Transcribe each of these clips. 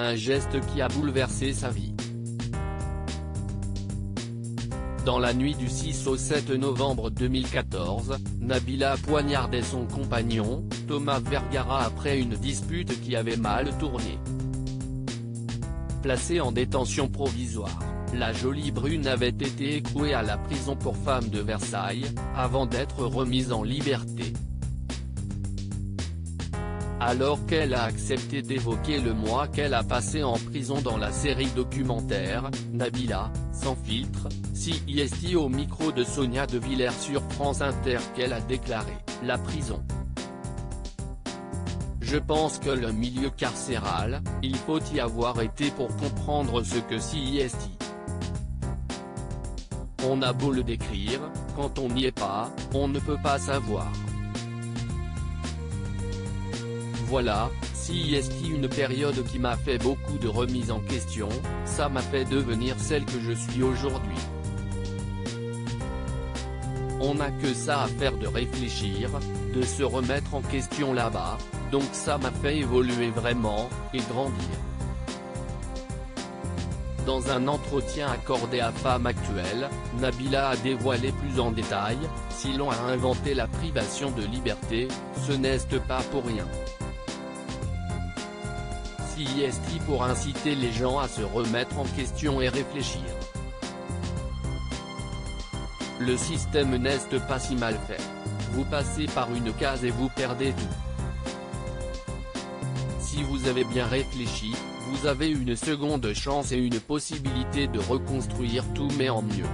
Un geste qui a bouleversé sa vie. Dans la nuit du 6 au 7 novembre 2014, Nabila a poignardé son compagnon, Thomas Vergara après une dispute qui avait mal tourné. Placée en détention provisoire, la jolie brune avait été écrouée à la prison pour femmes de Versailles, avant d'être remise en liberté. Alors qu'elle a accepté d'évoquer le mois qu'elle a passé en prison dans la série documentaire, Nabila, sans filtre, CIST au micro de Sonia De Villers sur France Inter qu'elle a déclaré « La prison. Je pense que le milieu carcéral, il faut y avoir été pour comprendre ce que CIST. On a beau le décrire, quand on n'y est pas, on ne peut pas savoir. Voilà, CIST une période qui m'a fait beaucoup de remises en question, ça m'a fait devenir celle que je suis aujourd'hui. On n'a que ça à faire de réfléchir, de se remettre en question là-bas, donc ça m'a fait évoluer vraiment, et grandir. » Dans un entretien accordé à Femme Actuelle, Nabila a dévoilé plus en détail, si l'on a inventé la privation de liberté, ce n'est pas pour rien. CIST pour inciter les gens à se remettre en question et réfléchir. Le système n'est pas si mal fait. Vous passez par une case et vous perdez tout. Si vous avez bien réfléchi, vous avez une seconde chance et une possibilité de reconstruire tout mais en mieux.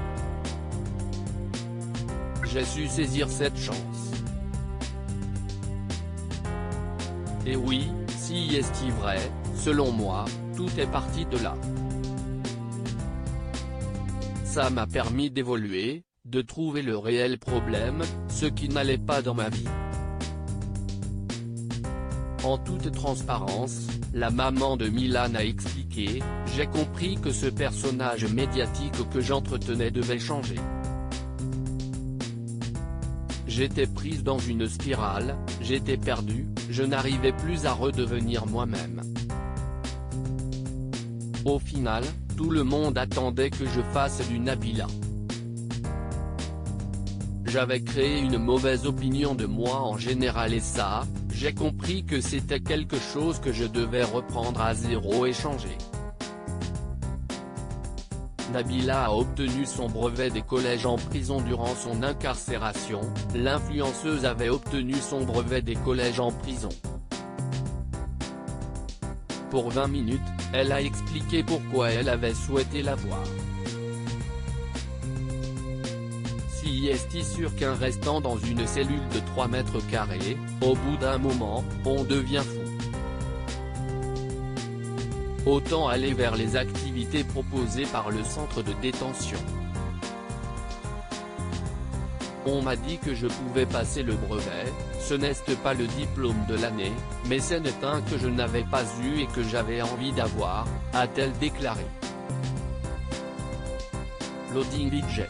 J'ai su saisir cette chance. Et oui, si est-il vrai, selon moi, tout est parti de là. Ça m'a permis d'évoluer, de trouver le réel problème, ce qui n'allait pas dans ma vie. En toute transparence, la maman de Milan a expliqué, j'ai compris que ce personnage médiatique que j'entretenais devait changer. J'étais prise dans une spirale, j'étais perdue, je n'arrivais plus à redevenir moi-même. Au final, tout le monde attendait que je fasse du Nabila. J'avais créé une mauvaise opinion de moi en général et ça, j'ai compris que c'était quelque chose que je devais reprendre à zéro et changer. Nabila a obtenu son brevet des collèges en prison durant son incarcération, l'influenceuse avait obtenu son brevet des collèges en prison. Pour 20 minutes, elle a expliqué pourquoi elle avait souhaité l'avoir. CIST sûr qu'un restant dans une cellule de 3 mètres carrés, au bout d'un moment, on devient fou. Autant aller vers les activités proposées par le centre de détention. On m'a dit que je pouvais passer le brevet, ce n'est pas le diplôme de l'année, mais c'est un que je n'avais pas eu et que j'avais envie d'avoir, a-t-elle déclaré. Loading budget.